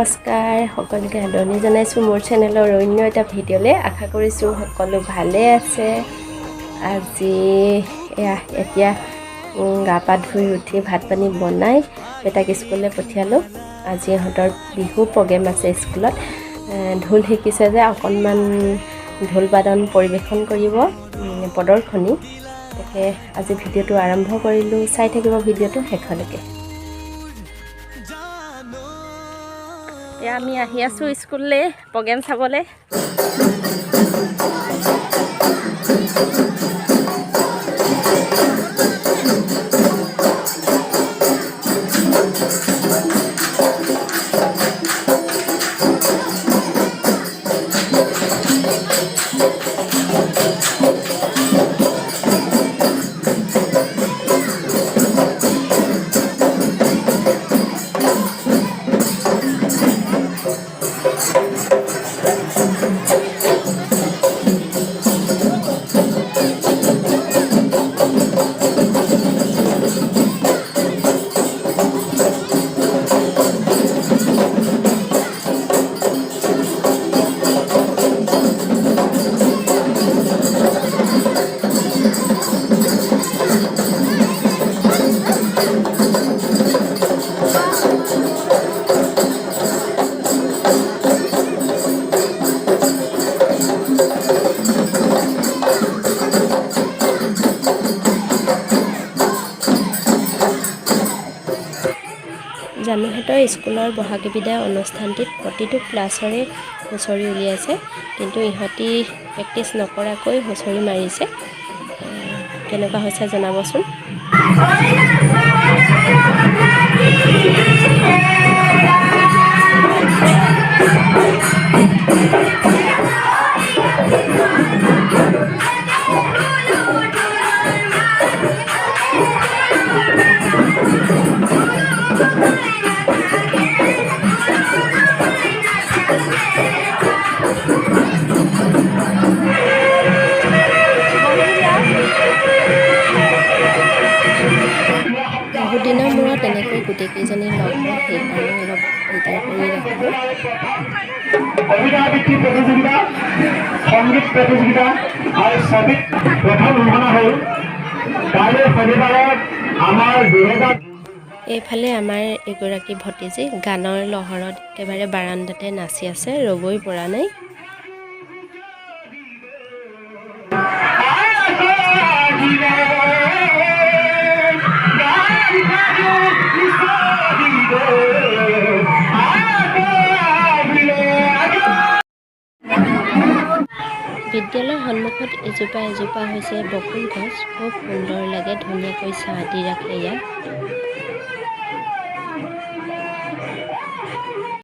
নমস্কাৰ সকলোকে আদৰণি জনাইছোঁ মোৰ চেনেলৰ অন্য এটা ভিডিঅ'লৈ আশা কৰিছোঁ সকলো ভালে আছে আজি এতিয়া গা পা ধুই উঠি ভাত পানী বনাই বেটাক স্কুললৈ পঠিয়ালোঁ আজি ইহঁতৰ বিহু প্ৰগ্ৰেম আছে স্কুলত ঢোল শিকিছে যে অকণমান ঢোল বাদন পৰিৱেশন কৰিব প্ৰদৰ্শনী তাকে আজি ভিডিঅ'টো আৰম্ভ কৰিলোঁ চাই থাকিব ভিডিঅ'টো শেষলৈকে আমি আহি আছোঁ স্কুললৈ প্ৰগ্ৰেম চাবলৈ জানুহঁতৰ স্কুলৰ বহাগী বিদায় অনুষ্ঠানটিত প্ৰতিটো ক্লাছৰে হুঁচৰি উলিয়াইছে কিন্তু ইহঁতি প্ৰেক্টিছ নকৰাকৈ হুঁচৰি মাৰিছে কেনেকুৱা হৈছে জনাবচোন বহুদিনৰ মূৰত এনেকৈ গোটেইকেইজনী লগ হয় সেইকাৰণে অলপ ভিডিঅ' কৰি ৰাখিলোঁ কবিতা আবৃত্তি প্ৰতিযোগিতা সংগীত প্ৰতিযোগিতা আৰু ছবিত প্ৰথম ঘোষণা হ'ল কাইলৈ শনিবাৰত আমাৰ 2000 এইফালে আমাৰ এগৰাকী ভতিজী গানৰ লহৰত একেবাৰে বাৰাণ্ডাতে নাচি আছে ৰ'বই পৰা নাই বিদ্যালয়ৰ সন্মুখত এজোপা হৈছে বকুল গছ খুব সুন্দৰ লাগে ধুনীয়াকৈ ছাঁ দি ৰাখে ইয়াত